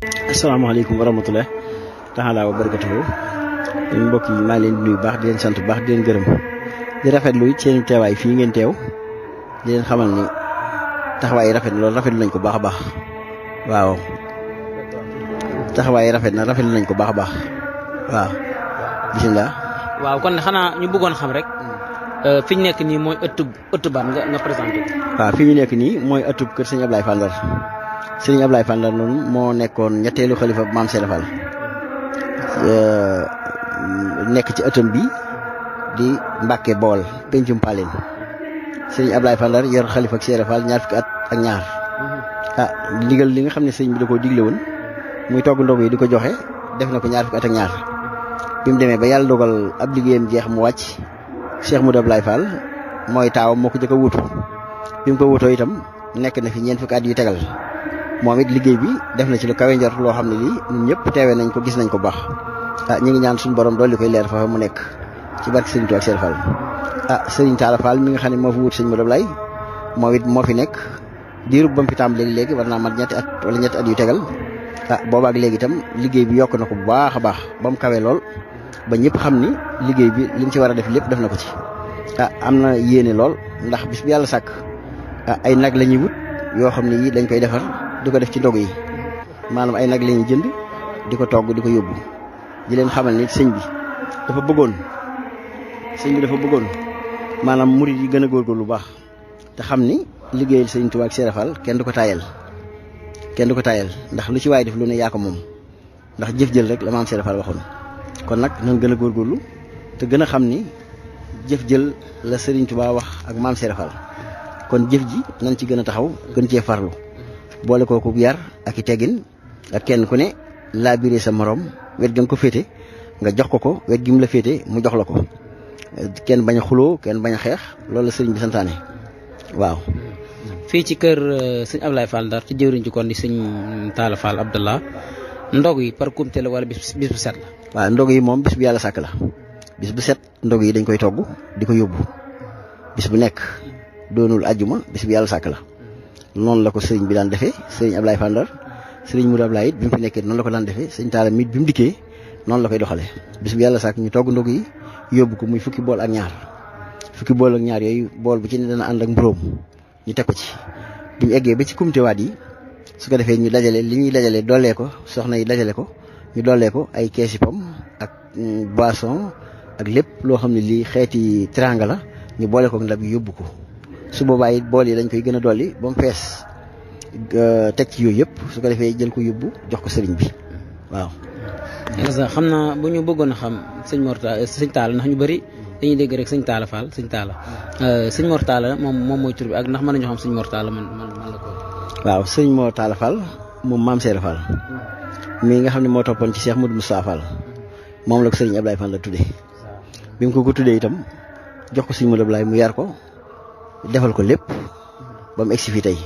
asalaamaaleykum wa rahmatulah taala wa barakatuhu mbokk yi maa leen di nuyu baax di leen sant bu baax di leen gërëm di rafetlu it seen teewaay fii ngeen teew di leen xamal ni taxawaay rafet na loolu rafetlu nañ ko baax a baax waaw taxawaay rafetlu nañ ko baax a baax waaw bisimilah. waaw kon xanaa ñu bëggoon xam rek fi ñu nekk nii mooy ëtt ban nga présenté ko. waaw fi ñu nekk nii mooy ëttub kër sëñ Ablaye Fall Ndar sëñ Ablaye Fall Ndar noonu moo nekkoon ñetteelu xalifa maam Seera Fall nekk ci ëttam bi di Mbàkke Bool pencum Paleen sëñ Ablaye Fall Ndar yor xalifa ak Seera Fall ñaar fukki at ak ñaar ndigal li nga xam ne sëñ bi da koo digle woon muy togg ndog yi di ko joxe def na ko ñaar fukki at ak ñaar bi mu demee ba yàlla dogal ab liggéeyam jeex mu wàcc Cheikh Modou Ablaye Fall mooy taawam moo ko jëkk a wuutu bi mu ko wuutoo itam nekk na fi ñeent fukki at yu tegal moom it liggéey bi def na ci lu kawe njort loo xam ne lii ñun ñëpp teewee nañ ko gis nañ ko baax ñu ngi ñaan suñu borom dolli koy leer fa mu nekk ci barke Serigne Touba ak Seera Fall Serigne Talla Fall mi nga xam ne moo fi wut sëñ Modou Ablaye moom it moo fi nekk diirub ba mu fi tàmbalee léegi war naa mat ñetti at wala ñetti at yu tegal boobaak léegi itam liggéey bi yokk na ko bu baax a baax ba mu kawee lool ba ñëpp xam ni liggéey bi li mu ci war a def lépp def na ko ci am na yéene lool ndax bis bi yàlla sàkk ay nag la ñuy wut yoo xam ne yii dañ koy defar di ko def ci ndog yi maanaam ay nag la ñuy jënd di ko togg di ko yóbbu di leen xamal ni sëñ bi dafa bëggoon maanaam murid yi gën a góorgóorlu lu baax te xam ni liggéeyal sëñ Tuubaa ak Seera Fall kenn du ko taayal ndax lu ci waay def lu ne yaa ko moom ndax jëf jël rek la maam Seera Fall waxoon kon nag nañ gën a góorgóorlu te gën a xam ni jëf jël la Serigne Touba wax ak maam Seera Fall kon jëf ji nañ ci gën a taxaw gën cee farlu boole kooku yar ak i teggin ak kenn ku ne laa biree sa morom wet ga nga ko féete nga jox ko wet gi mu la féete mu jox la ko kenn bañ a xuloo kenn bañ a xeex loolu la Serigne bi santaane waaw. fii ci kër sëñ Ablaye Fall Ndar ci jëwriñ ci kon di sëñ Talla Fall Abdallah ndog yi par kumte la wala bis bu set la. waaw ndog yi moom bis bu yàlla sàkk la bis bu set ndog yi dañ koy togg di ko yóbbu bis bu nekk doonul ajjuma bis bu yàlla sàkk la noonu la ko sëriñ bi daan defee sëriñ Ablaye Fall Ndar sëriñ Modou Ablaye it bi mu fi nekkee noonu la ko daan defee sëñ Talla mit bi mu dikkee noonu la koy doxalee bis bu yàlla sàkk ñu togg ndog yi yóbbu ko muy fukki bool ak ñaar yooyu bool bu ci ne dana ànd ak mburóom ñu teg ko ci bi ñu eggee ba ci kumtewaat yi su ko defee ñu dajale li ñuy dajale doolee ko soxna yi dajale ko ñu doolee ko ay keesi pom ak boisson ak lépp loo xam ne lii xeeti teranga la ñu boole ko ndab yi yóbbu ko su boobaa it bool yi dañ koy gën a dolli ba mu fees teg ci yooyu yëpp su ko defee jël ko yóbbu jox ko sëriñ bi waaw. xam naa bu ñu bëggoon a xam sëñ Talla ndax ñu bëri dañuy dégg rek sëñ Talla Fall sëñ Mor Talla moom mooy tur bi ak ndax mën nañu xam sëñ Mor Talla man la ko. waaw sëñ Mor Talla Fall moom maam Seera Fall mii nga xam ne moo toppoon ci Cheikh Modou Moustapha Fall moom la ko sëriñ Ablaye Fall la tuddee bi mu ko tuddee itam jox ko sëñ Modou Ablaye mu yar ko defal ko lépp ba mu egsi fii tey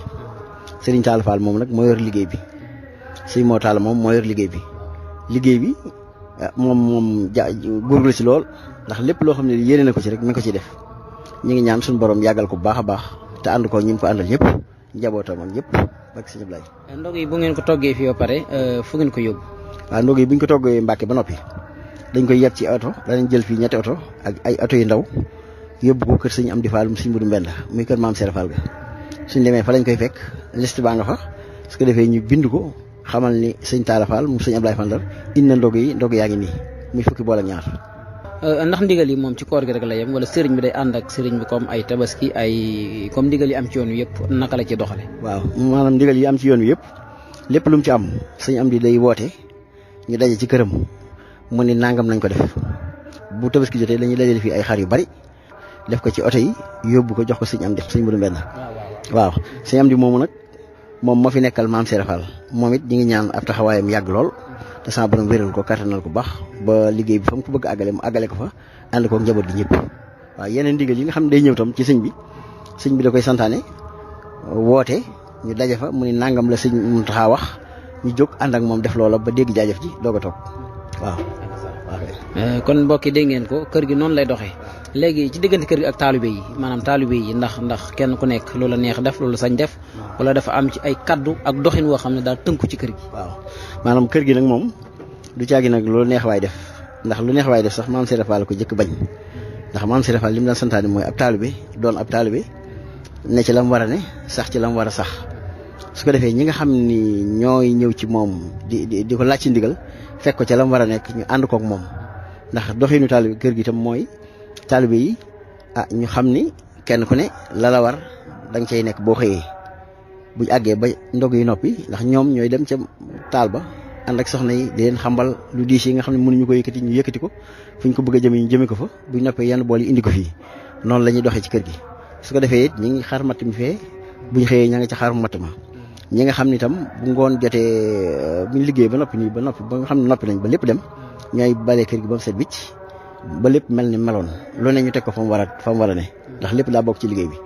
sëriñ Talla Fall moom nag moo yor liggéey bi sëñ Mor Talla moom moo yor liggéey bi moom góorgóorlu ci lool ndax lépp loo xam ne yéene na ko ci rek mi ngi ko ciy def ñu ngi ñaan suñu borom yàggal ko bu baax a baax te ànd ko ñi mu ko àndal ñëpp njabootam ak ñëpp ak sëñ Ablaye. ndog yi bu ngeen ko toggee fii ba pare fu ngeen ko yóbbu. waaw ndog yi bu ñu ko toggee Mbàkke ba noppi dañ koy yeb ci oto danañ jël fii ñetti oto ak ay oto yu ndaw yóbbu ko kër sëñ Amdi Fall mu sëñ Mudu Mbenda muy kër maam Seera Fall ga suñ demee fa lañ koy fekk liste baa nga fa su ko defee ñu bind ko xamal ni sëñ Talla Fall mu sëñ Ablaye Fall Ndar indi na ndog yaa ngi nii muy fukki bool ak ñaar. ndax ndigal yi moom ci koor gi rek la yem wala sëriñ bi day ànd ak sëriñ bi comme ay tabaski ay comme ndigal yi am ci yoon wi yëpp naka la ci doxale waaw maanaam ndigal yi am ci yoon wi yëpp lépp lu mu ci am sëñ Amdi day woote ñu daje ci këram mu ni nangam nañ ko def bu tabaski jotee dañuy dajale fii ay xar yu bari def ko ci oto yi yóbbu ko jox ko sëñ Amdi sëñ Mudu Mbenda waaw sëñ Amdi moomu nag moom moo fi nekkal maam Seera Fall moom it ñi ngi ñaan ab taxawaayam yàgg lool te sama borom wéral ko kattanal ko baax ba liggéey bi fa mu ko bëgg àggale mu àggale ko fa ànd ko njaboot gi ñëpp waaw yeneen ndigal yi nga xam ne day ñëw tam ci sëñ bi da koy santaane woote ñu daje fa mu ni nangam la sëñ Muntaxa wax ñu jóg ànd ak moom def loola ba dégg jaajëf ji doog a toog waaw. kon mbokk yi dégg ngeen ko kër gi noonu lay doxee léegi ci diggante kër gi ak taalibe yi maanaam taalibe yi ndax kenn ku nekk loola neex def loola sañ def wala dafa am ci ay kaddu ak doxin woo xam ne daal tënku ci kër gi. waaw maanaam kër gi nag moom du caagi nag lu neex waay def ndax lu neex waay def sax maam Serigne Fall ko jëkk bañ ndax maam Serigne Fall li mu daan santaane mooy ab taalibe doon ab taalibe ne ci la mu war a ne sax ci la mu war a sax su ko defee ñi nga xam ni ñooy ñëw ci moom di ko laaj ci ndigal fekk ko ca la mu war a nekk ñu ànd kook moom ndax doxinu taalibe kër gi itam mooy taalibe yi ñu xam ni kenn ku ne la war da nga cay nekk boo xëyee buñ àggee ba ndog yi noppi ndax ñoom ñooy dem ca taal ba ànd ak soxna yi di leen xambal lu diis yi nga xam ne mënuñu ko yëkkati ñu yëkkati ko fu ñu ko bëgg a jëme ñu jëme ko fa buñ noppee yenn bool yi indi ko fii noonu la ñuy doxee ci kër gi su ko defee it ñi ngi xaar matt mi fee buñ xëyee ña nga ca xaaru matt ma ñi nga xam ne itam bu ngoon jotee buñ liggéey ba noppi ba nga xam ne noppi nañ ba lépp dem ñooy balee kër gi ba mu set wicc ba lépp mel ni meloon lu ne ñu teg ko fa mu war a ne ndax lépp daa bokk ci liggéey bi.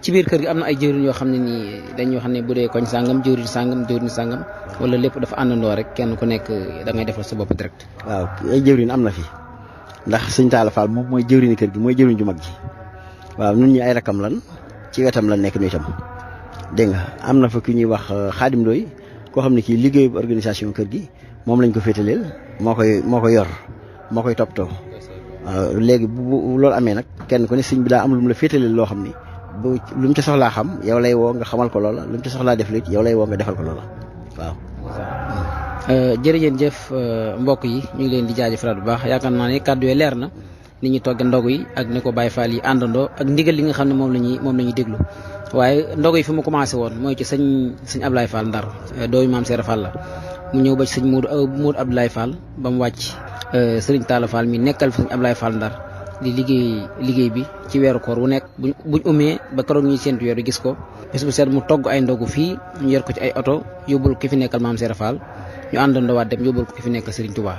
ci biir kër gi am na ay jëwriñ yoo xam ne nii dañoo xam ne bu dee koñ sàngam jëwriñ sàngam wala lépp dafa àndandoo rek kenn ku nekk da ngay defal sa bopp direct. waaw ay jëwriñ am na fi ndax sëñ Talla Fall moom mooy jëwriñu kër gi mooy jëwriñ ju mag ji waaw nun ñi ay rakam lan ci wetam lan nekk nu itam dégg nga am na fa ku ñuy wax Xaadim Ndoy koo xam ne kii liggéeyu organisation kër gi moom lañ ko féetaleel moo koy yor moo koy toppatoo waaw léegi bu loolu amee nag kenn ku ne sëñ bi daa am lu mu la féetaleel loo xam ni bu lu mu ci soxlaa xam yow lay woo nga xamal ko loola lu mu ci soxlaa def it yow lay woo nga defal ko loola waaw. jërëjëf mbokk yi ñu ngi leen di jaajëfalaat bu baax yaakaar naa ne kàddu yi leer na ni ñuy togg ndogu yi ak ni ko Baye Fall yi àndandoo ak ndigal li nga xam ne moom la ñuy déglu waaye ndogu yi fi mu commencé woon mooy ci sëñ Ablaye Fall Ndar doomu maam Serigne Fall la mu ñëw ba ci sëñ Modou Abdoulaye Fall ba mu wàcc Serigne Talla Fall mi nekkal fi sëñ Ablaye Fall Ndar di liggéey bi ci weeru koor wu nekk buñ umee ba keroog ñuy séntu weer bi gis ko bés bu set mu togg ay ndogu fii ñu yor ko ci ay oto yóbbul ki fi nekkal maam Serigne Fall ñu àndandoo waat dem yóbbul ko ki fi nekkal Serigne Touba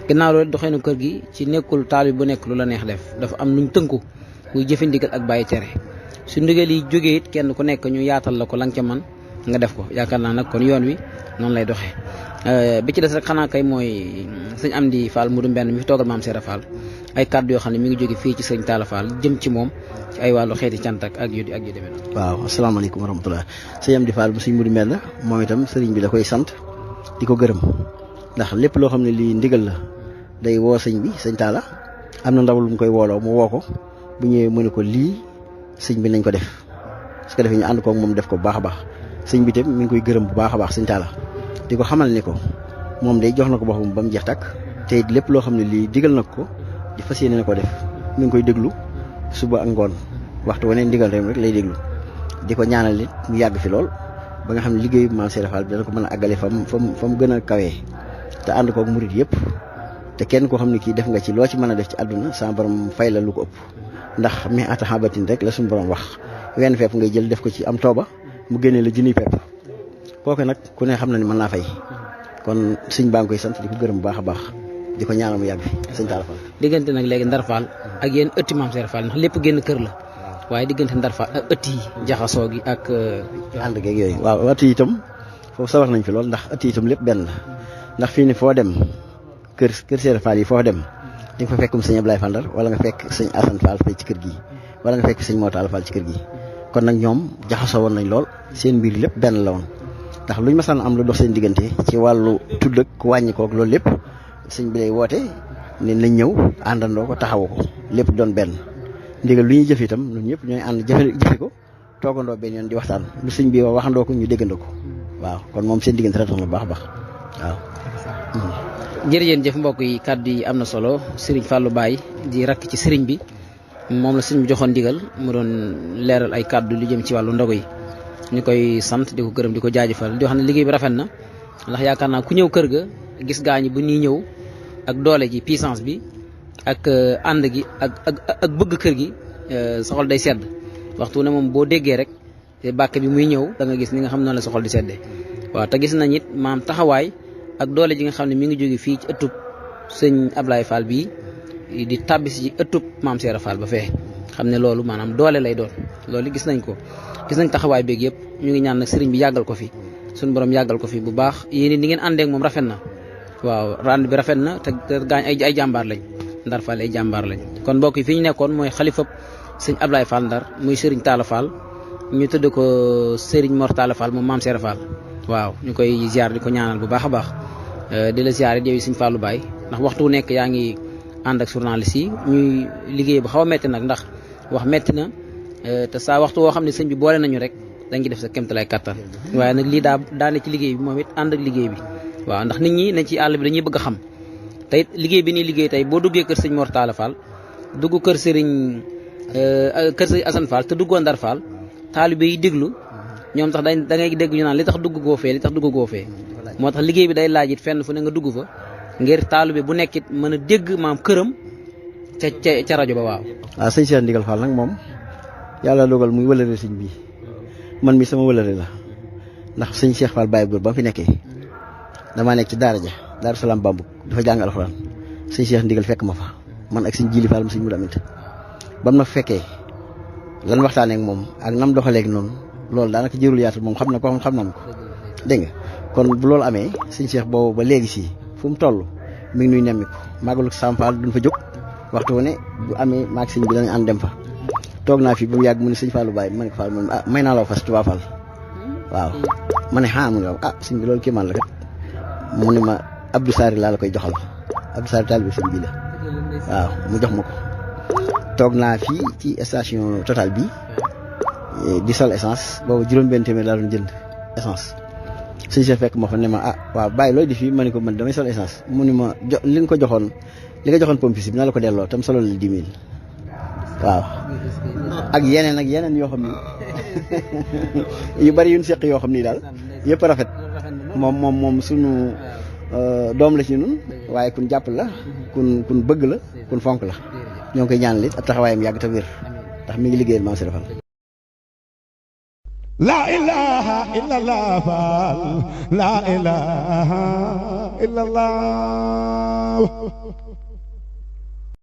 gannaaw loolu doxee na kër gi ci nekkul taalibe bu nekk lu la neex def dafa am nuñ tënku muy jëfe ndigal ak bàyyi tere su ndigal yi jógee it kenn ku nekk ñu yaatal la ko la nga ca man nga def ko yaakaar naa nag kon yoon wi noonu lay doxee bi ci des rek xanaa kay mooy sëñ Amdi Fall mu du mbenn mi fi toogal maam Serigne Fall ay kàddu yoo xam ne mi ngi jóge fii ci sëñ Talla Fall jëm ci moom ci ay wàllu xeeti cant ak yu demee noonu. waaw asalaamaaleykum wa rahmatulah sëñ Amdi Fall bu sëñ mu du mbenn moom itam sëriñ bi da koy sant di ko gërëm ndax lépp loo xam ne lii ndigal la day woo sëñ bi sëñ Talla am na ndaw lu mu koy wooloo mu woo ko bu ñëwee mu ne ko lii sëñ bi nañ ko def su ko defee ñu ànd koog moom def ko bu baax a baax sëñ bi tam mi ngi koy gërëm bu baax a baax sëñ Talla di ko xamal ni ko moom day jox na ko boppam ba mu jeex takk te it lépp loo xam ne lii digal na ko di fas yéene na ko def mi ngi koy déglu suba ak ngoon waxtu wane ndigal rek lay déglu di ko ñaanal nit mu yàgg fi lool ba nga xam ne liggéeyu maam Serigne Fall bi dana ko mën a àggale fa mu gën a kawee te ànd koog murit yëpp te kenn koo xam ne kii def nga ci loo ci mën a def ci àdduna sa borom fay la lu ko ëpp ndax mi ata xabatin rek la suñu borom wax wenn fepp ngay jël def ko ci am tooba mu génnee la junniy pepp kooku nag ku ne xam na ne mën naa fay kon sëñ baa ngi koy sant di ko gërëm bu baax a baax di ko ñaanal mu yàgg fi sëñ Talla Fall. diggante nag léegi Ndar Fall ak yéen ëtti maam Serigne Fall ndax lépp génn kër la waaye diggante Ndar Fall ak ëtt yi jaxasoo gi ak. ànd geeg yooyu waaw ëtt yi itam foofu sawar nañ fi lool ndax ëtt yi itam lépp benn la ndax fii ne foo dem kër Serigne Fall yi foo dem di nga fa fekkum sëñ Ablaye Fall Ndar wala nga fekk sëñ Assane Fall fii ci kër gi wala nga fekk sëñ Mor Talla Fall ci kër gi kon nag ñoom jaxasoo woon nañ lool seen mbir lépp benn la woon ndax luñ masaan am lu dox seen diggante ci wàllu tudd ak wàññi koog loolu lépp sëñ bi lay woote ne nañ ñëw àndandoo ko taxawu ko lépp doon benn ndigal lu ñuy jëf itam ñun ñëpp ñooy ànd jëfe ko toogandoo benn yoon di waxtaan lu sëñ bi waxandoo ko ñu déggandoo ko waaw kon moom seen diggante rek na baax a baax waaw. jërëjëf mbokk yi kàddu yi am na solo Serigne Fallou Baye di rakk ci Serigne bi moom la sëñ bi joxoon ndigal mu doon leeral ay kàddu lu jëm ci wàllu ndogu yi ñu koy sant di ko gërëm di ko jaajëfal di wax ne liggéey bi rafet na ndax yaakaar naa ku ñëw kër ga gis gaañi bu ñuy ñëw ak doole ji puissance bi ak ànd gi ak bëgg kër gi sa xol day sedd waxtu ne moom boo déggee rek bàkk bi muy ñëw da nga gis ni nga xam noonu la sa xol di seddee waaw te gis nañ it maam taxawaay ak doole ji nga xam ne mi ngi jóge fii ci ëttub sëñ Ablaye Fall bii di tàbbisi ci ëttub maam Serigne Fall ba fee xam ne loolu maanaam doole lay doon loolu gis nañ ko gis nañ taxawaay beeg yëpp ñu ngi ñaan nag sëriñ bi yàggal ko fi suñu borom yàggal ko fi bu baax yéen ni ngeen àndee ak moom rafet na waaw rand bi rafet na te gaañ ay jàmbaar lañ Ndar Fall ay jàmbaar lañ kon mbokk yi fi ñu nekkoon mooy xalifab sëñ Ablaye Fall Ndar muy sëriñ Talla Fall ñu tudd ko Serigne Mortala Fall moom maam Seera Fall waaw ñu koy ziar di ko ñaanal bu baax a baax di la ziar yow Serigne Fallou Baye ndax waxtu wu nekk yaa ngi ànd ak journaliste yi ñuy liggéey bu xaw a metti nag ndax wax metti na te saa waxtu woo xam ne sëñ bi boole nañu rek dañ ci def sa kéemtalaay kattan waaye nag lii daa ne ci liggéey bi moom it ànd ak liggéey bi waaw ndax nit ñi ne ci àll bi dañuy bëgg a xam te it liggéey bi nii liggéey tey boo duggee kër sëñ Mortala Fall dugg kër sëriñ Assane Fall te duggoo Ndar Fall taalibe yi déglu ñoom tax da ngay dégg ñu naan li tax dugg goo fee li tax dugg goo fee moo tax liggéey bi day laaj it fenn fu ne nga dugg fa ngir taalibe bu nekkit mën a dégg maam këram ca rajo ba waaw. waaw sëñ Cheikh Ndigal Fall nag moom yàlla dogal muy wëlëre sëñ bi man mi sama wëlëre la ndax sëñ Cheikh Fall Baye Góor ba fi nekkee damaa nekk ci daara ja Daaru Salaam Bambuk dafa jàng alxuraan sëñ Cheikh Ndigal fekk ma fa man ak sëñ Jili Fall mu sëñ Mudu Amit ba ma fekkee lan waxtaanee ak moom ak nam doxaleeg noonu loolu daanaka jërul yaatal moom xam na ko xam na ko dégg nga kon bu loolu amee sëñ Cheikh boobu ba léegi si fu mu toll mi ngi nuy nemmiku màggalu Sam Fall duñ fa jóg waxtu wu ne bu amee maag sëñ bi dañu ànd dem fa toog naa fi ba mu yàgg mu ne sëñ Fallou Baye ma ne ko Fall may naa la fas Touba Fall waaw ma ne mu ne sëñ bi loolu kii man la kat mu ne ma Abdou Sari laa la koy joxal Abdou Sari taalibe sëñ bi la waaw mu jox ma ko toog naa fii ci station Total bi di sol essence boobu juróom-benn téeméer laa doon jënd essence sëñ Cheikh fekk ma fa ne ma waaw bàyyi looy di fii ma ne ko man damay sol essence mu ne ma li nga ko joxoon li nga joxoon pompis bi na la ko delloo tam solo la 10 000 waaw ak yeneen yoo xam ni yu bari yuñ seq yoo xam ni daal yëpp rafet moom sunu doom la ci ñun waaye kun jàpp la kun bëgg la kun fonk la ñoo ngi koy ñaanal it ab taxawaayam yàgg te wér ndax mi ngi liggéeyal maam Serap Fall. La ilaha illallah Fall la ilaha illallah